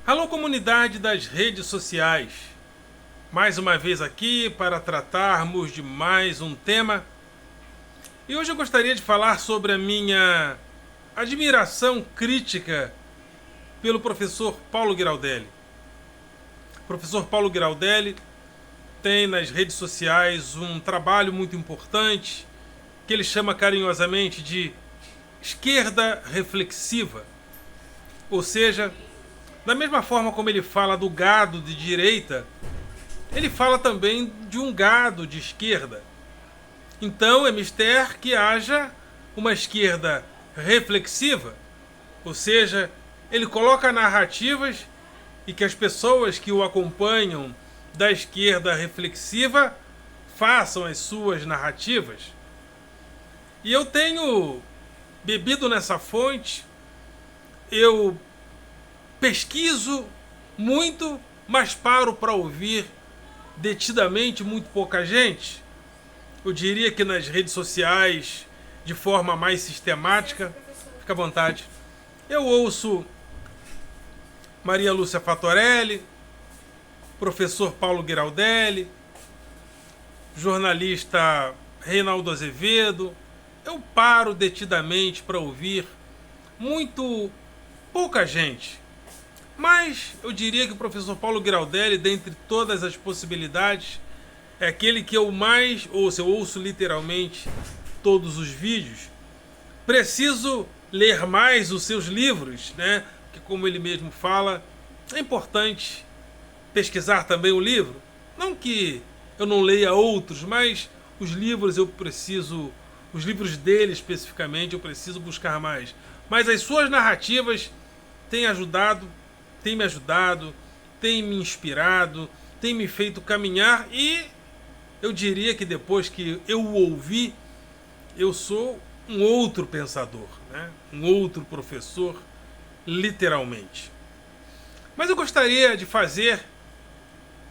Alô, comunidade das redes sociais. Mais uma vez aqui para tratarmos de mais um tema. E hoje eu gostaria de falar sobre a minha admiração crítica pelo professor Paulo Giraldelli. O professor Paulo Giraldelli tem nas redes sociais um trabalho muito importante que ele chama carinhosamente de esquerda reflexiva. Ou seja, da mesma forma como ele fala do gado de direita, ele fala também de um gado de esquerda. Então é mister que haja uma esquerda reflexiva, ou seja, ele coloca narrativas e que as pessoas que o acompanham da esquerda reflexiva façam as suas narrativas. E eu tenho bebido nessa fonte, eu pesquiso muito, mas paro para ouvir detidamente muito pouca gente. Eu diria que nas redes sociais, de forma mais sistemática, fica à vontade. Eu ouço Maria Lúcia Fatorelli, professor Paulo Giraldelli, jornalista Reinaldo Azevedo. Eu paro detidamente para ouvir muito pouca gente. Mas eu diria que o professor Paulo Giraldelli, dentre todas as possibilidades, é aquele que eu mais ouço. Eu ouço literalmente todos os vídeos. Preciso ler mais os seus livros, né? Porque, como ele mesmo fala, é importante pesquisar também o livro. Não que eu não leia outros, mas os livros eu preciso, os livros dele especificamente, eu preciso buscar mais. Mas as suas narrativas têm ajudado, têm me ajudado, têm me inspirado, têm me feito caminhar e eu diria que depois que eu o ouvi, eu sou um outro pensador, né? Um outro professor, literalmente. Mas eu gostaria de fazer,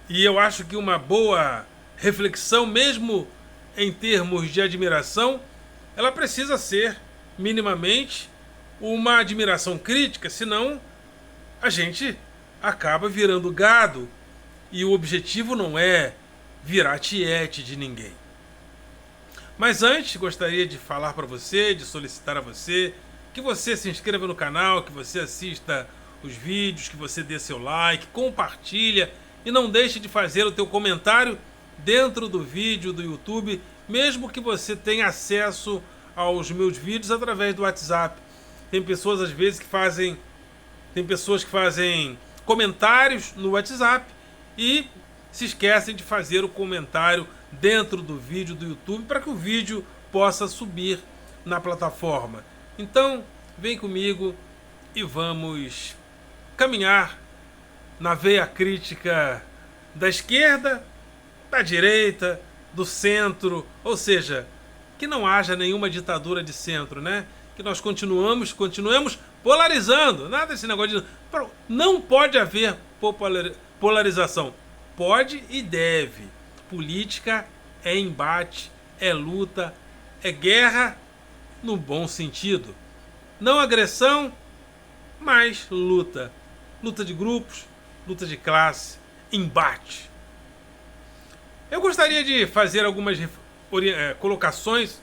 e eu acho que uma boa reflexão, mesmo em termos de admiração, ela precisa ser minimamente uma admiração crítica, senão a gente acaba virando gado e o objetivo não é virar tiete de ninguém. Mas antes, gostaria de falar para você, de solicitar a você que você se inscreva no canal, que você assista os vídeos, que você dê seu like, compartilha e não deixe de fazer o teu comentário dentro do vídeo do YouTube, mesmo que você tenha acesso aos meus vídeos através do WhatsApp. Tem pessoas às vezes que fazem comentários no WhatsApp e se esquecem de fazer o comentário dentro do vídeo do YouTube para que o vídeo possa subir na plataforma. Então, vem comigo e vamos caminhar na veia crítica da esquerda, da direita, do centro, ou seja, que não haja nenhuma ditadura de centro, né? Que nós continuemos polarizando. Nada desse negócio de... Não pode haver polarização. Pode e deve. Política é embate, é luta, é guerra no bom sentido. Não agressão, mas luta. Luta de grupos, luta de classe, embate. Eu gostaria de fazer algumas colocações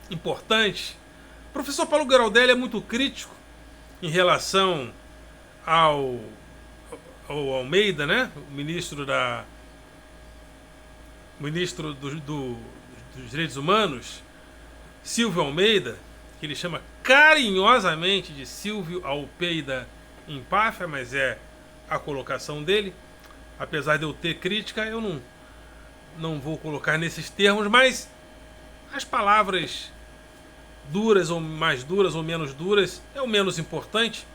importantes. O professor Paulo Giraldelli é muito crítico em relação ao Almeida, né? O ministro dos Direitos Humanos, Silvio Almeida, que ele chama carinhosamente de Silvio Alpeida Empáfia, mas é a colocação dele. Apesar de eu ter crítica, eu não vou colocar nesses termos, mas as palavras duras ou menos duras é o menos importante.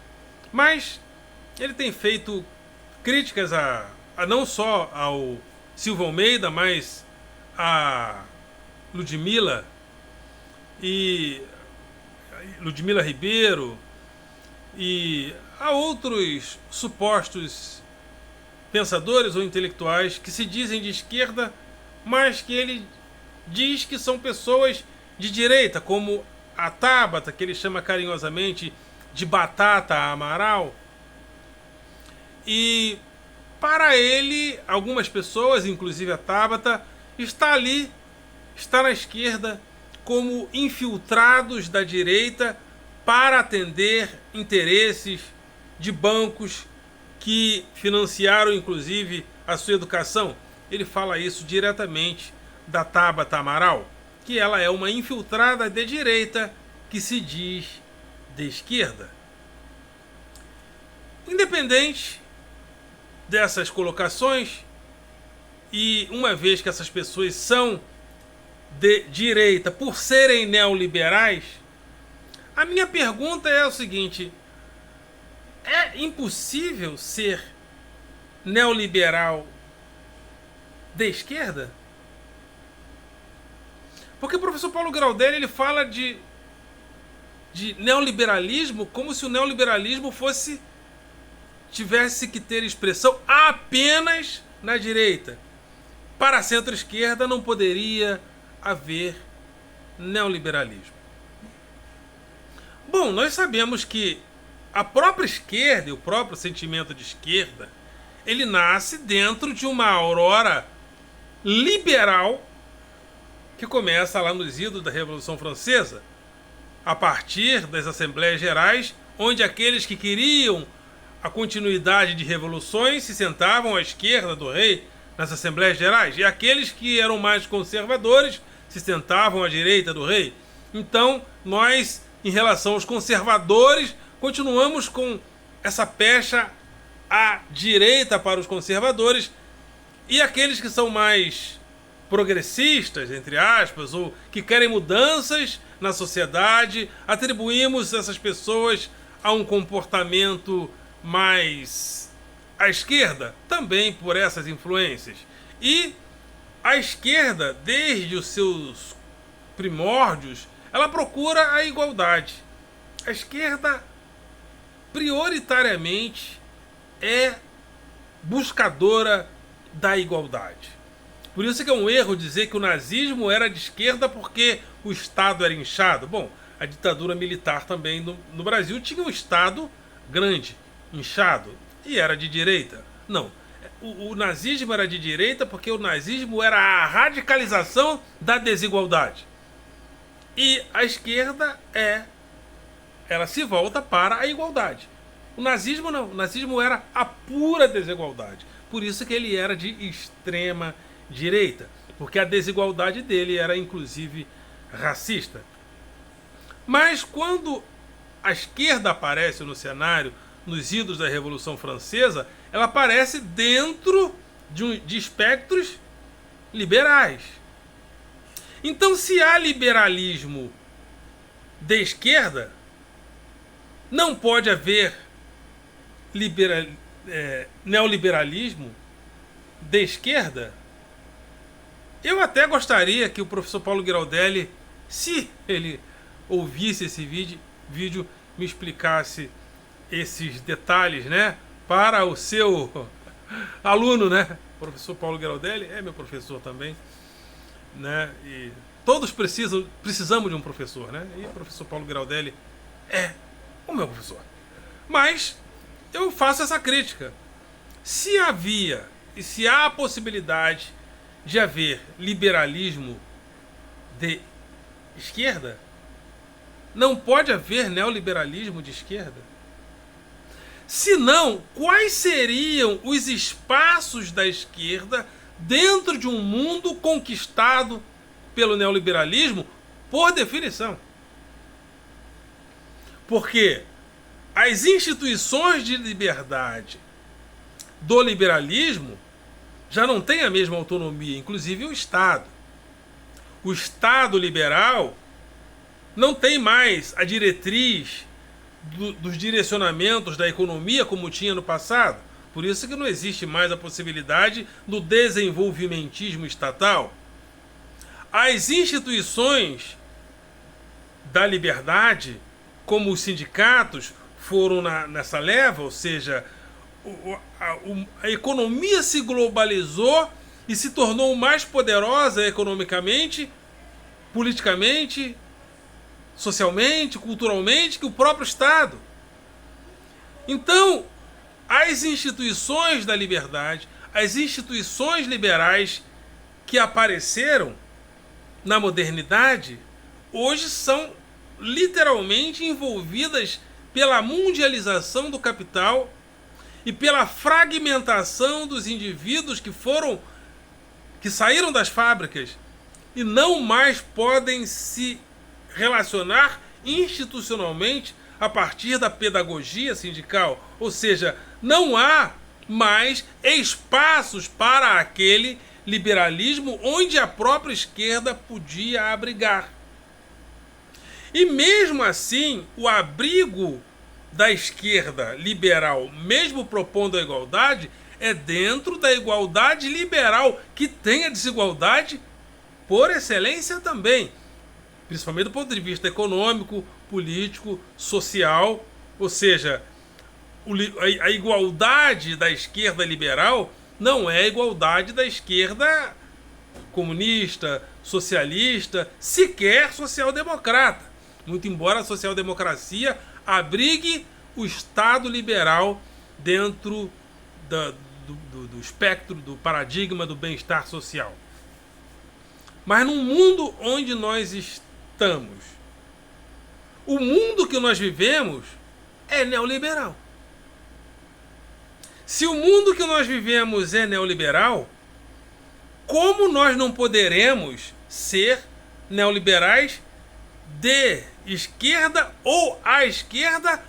Mas ele tem feito críticas a não só ao Silvio Almeida, mas a Ludmila Ribeiro e a outros supostos pensadores ou intelectuais que se dizem de esquerda, mas que ele diz que são pessoas de direita, como a Tabata, que ele chama carinhosamente de Batata Amaral. E para ele, algumas pessoas, inclusive a Tabata, está na esquerda, como infiltrados da direita para atender interesses de bancos que financiaram inclusive a sua educação. Ele fala isso diretamente da Tabata Amaral, que ela é uma infiltrada de direita que se diz de esquerda. Independente dessas colocações, e uma vez que essas pessoas são de direita por serem neoliberais, a minha pergunta é o seguinte: é impossível ser neoliberal de esquerda? Porque o professor Paulo Graudelli ele fala de neoliberalismo como se o neoliberalismo tivesse que ter expressão apenas na direita. Para a centro-esquerda não poderia haver neoliberalismo. Bom, nós sabemos que a própria esquerda e o próprio sentimento de esquerda, ele nasce dentro de uma aurora liberal que começa lá nos idos da Revolução Francesa, a partir das Assembleias Gerais, onde aqueles que queriam a continuidade de revoluções se sentavam à esquerda do rei nas Assembleias Gerais, e aqueles que eram mais conservadores se sentavam à direita do rei. Então, nós, em relação aos conservadores, continuamos com essa pecha à direita para os conservadores, e aqueles que são mais progressistas, entre aspas, ou que querem mudanças na sociedade, atribuímos essas pessoas a um comportamento mais à esquerda, também por essas influências. E a esquerda, desde os seus primórdios, ela procura a igualdade. A esquerda, prioritariamente, é buscadora da igualdade. Por isso que é um erro dizer que o nazismo era de esquerda porque o Estado era inchado. Bom, a ditadura militar também no Brasil tinha um Estado grande, inchado, e era de direita. Não, o nazismo era de direita porque o nazismo era a radicalização da desigualdade. E a esquerda ela se volta para a igualdade. O nazismo não, o nazismo era a pura desigualdade. Por isso que ele era de extrema direita, porque a desigualdade dele era inclusive racista. Mas quando a esquerda aparece no cenário, nos idos da Revolução Francesa, ela aparece dentro de espectros liberais. Então, se há liberalismo de esquerda, não pode haver neoliberalismo de esquerda? Eu até gostaria que o professor Paulo Graudelli, se ele ouvisse esse vídeo, me explicasse esses detalhes, né, para o seu aluno, né? O professor Paulo Graudelli é meu professor também, né? E todos precisamos de um professor, né? E o professor Paulo Graudelli é o meu professor. Mas eu faço essa crítica. Se havia e se há a possibilidade de haver liberalismo de esquerda, não pode haver neoliberalismo de esquerda? Se não, quais seriam os espaços da esquerda dentro de um mundo conquistado pelo neoliberalismo, por definição? Porque as instituições de liberdade do liberalismo já não têm a mesma autonomia, inclusive o Estado. O Estado liberal não tem mais a diretriz dos direcionamentos da economia como tinha no passado. Por isso que não existe mais a possibilidade do desenvolvimentismo estatal. As instituições da liberdade, como os sindicatos, foram nessa leva, ou seja, a economia se globalizou e se tornou mais poderosa economicamente, politicamente, socialmente, culturalmente, que o próprio Estado. Então, as instituições da liberdade, as instituições liberais que apareceram na modernidade, hoje são literalmente envolvidas pela mundialização do capital e pela fragmentação dos indivíduos que saíram das fábricas e não mais podem se relacionar institucionalmente a partir da pedagogia sindical. Ou seja, não há mais espaços para aquele liberalismo onde a própria esquerda podia abrigar. E mesmo assim, o abrigo da esquerda liberal, mesmo propondo a igualdade, é dentro da igualdade liberal, que tem a desigualdade por excelência também, principalmente do ponto de vista econômico, político, social. Ou seja, a igualdade da esquerda liberal não é a igualdade da esquerda comunista, socialista, sequer social-democrata. Muito embora a social-democracia abrigue o Estado liberal dentro do espectro, do paradigma do bem-estar social. Mas num mundo onde nós estamos, o mundo que nós vivemos é neoliberal. Se o mundo que nós vivemos é neoliberal, como nós não poderemos ser neoliberais de esquerda ou à esquerda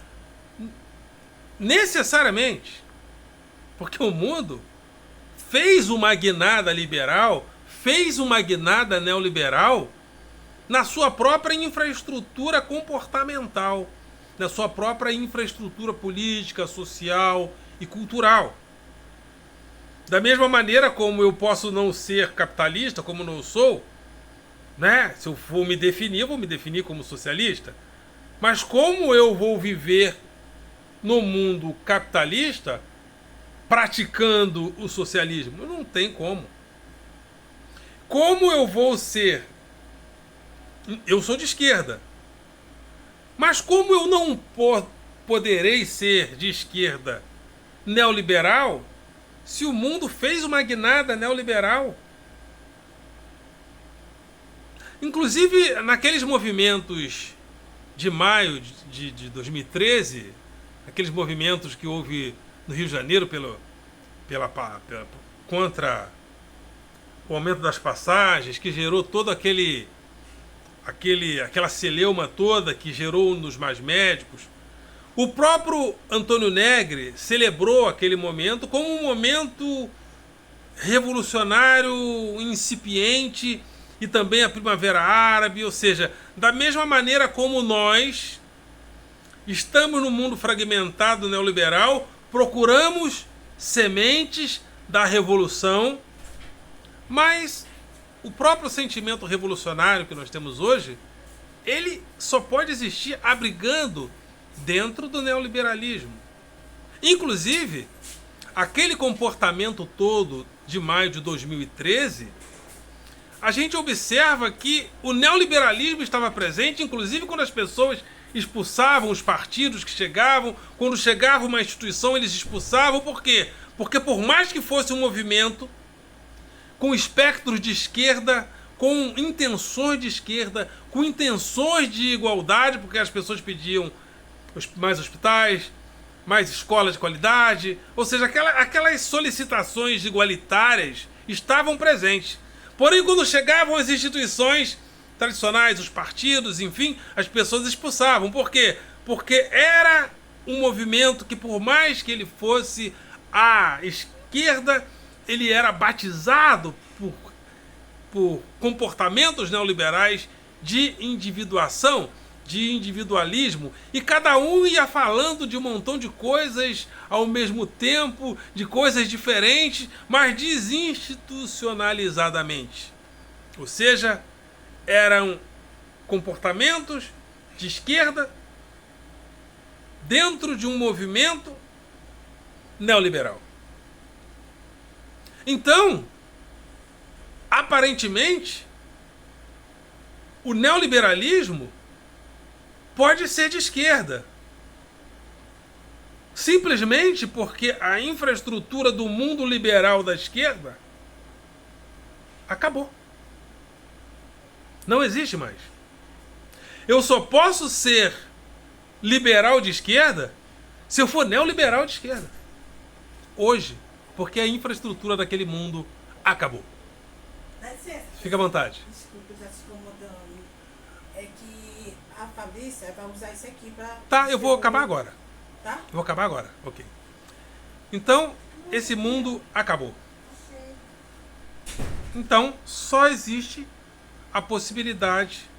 necessariamente? Porque o mundo fez uma guinada liberal, fez uma guinada neoliberal na sua própria infraestrutura comportamental, na sua própria infraestrutura política, social e cultural. Da mesma maneira como eu posso não ser capitalista, como não sou, né? Se eu for me definir, eu vou me definir como socialista. Mas como eu vou viver no mundo capitalista praticando o socialismo? Não tem como. Como eu vou ser... Eu sou de esquerda. Mas como eu não poderei ser de esquerda neoliberal se o mundo fez uma guinada neoliberal? Inclusive, naqueles movimentos de maio de 2013, aqueles movimentos que houve no Rio de Janeiro contra o aumento das passagens, que gerou todo aquela celeuma toda que gerou nos mais médicos. O próprio Antônio Negri celebrou aquele momento como um momento revolucionário, incipiente, e também a Primavera Árabe. Ou seja, da mesma maneira como nós estamos no mundo fragmentado neoliberal, procuramos sementes da revolução, mas o próprio sentimento revolucionário que nós temos hoje, ele só pode existir abrigando dentro do neoliberalismo. Inclusive, aquele comportamento todo de maio de 2013, a gente observa que o neoliberalismo estava presente, inclusive quando as pessoas expulsavam os partidos que chegavam, quando chegava uma instituição eles expulsavam. Por quê? Porque por mais que fosse um movimento com espectros de esquerda, com intenções de esquerda, com intenções de igualdade, porque as pessoas pediam mais hospitais, mais escolas de qualidade, ou seja, aquelas solicitações igualitárias estavam presentes. Porém, quando chegavam as instituições tradicionais, os partidos, enfim, as pessoas expulsavam. Por quê? Porque era um movimento que, por mais que ele fosse à esquerda, ele era batizado por comportamentos neoliberais de individuação, de individualismo, e cada um ia falando de um montão de coisas ao mesmo tempo, de coisas diferentes, mas desinstitucionalizadamente. Ou seja, eram comportamentos de esquerda dentro de um movimento neoliberal. Então, aparentemente, o neoliberalismo pode ser de esquerda. simplesmente porque a infraestrutura do mundo liberal da esquerda acabou. Não existe mais. Eu só posso ser liberal de esquerda se eu for neoliberal de esquerda. Hoje, porque a infraestrutura daquele mundo acabou. Dá licença. Fica à vontade. Desculpa, já se incomodando. É que a Fabrícia vai usar isso aqui pra... Tá, eu vou acabar agora. Tá? Vou acabar agora, ok. Então, esse mundo acabou. Então, só existe a possibilidade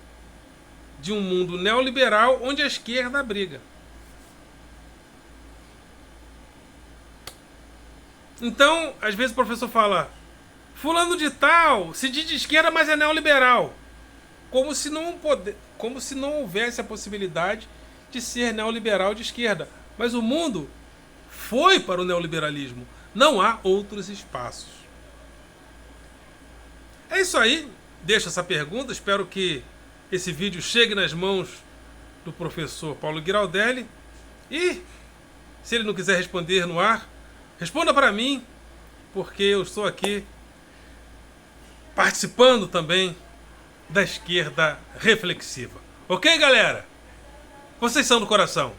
de um mundo neoliberal onde a esquerda briga. Então, às vezes o professor fala: fulano de tal se diz de esquerda, mas é neoliberal. Como se não houvesse a possibilidade de ser neoliberal de esquerda. Mas o mundo foi para o neoliberalismo. Não há outros espaços. É isso aí. Deixo essa pergunta. Espero que esse vídeo chegue nas mãos do professor Paulo Giraldelli. E, se ele não quiser responder no ar, responda para mim, porque eu estou aqui participando também da esquerda reflexiva. Ok, galera? Vocês são do coração.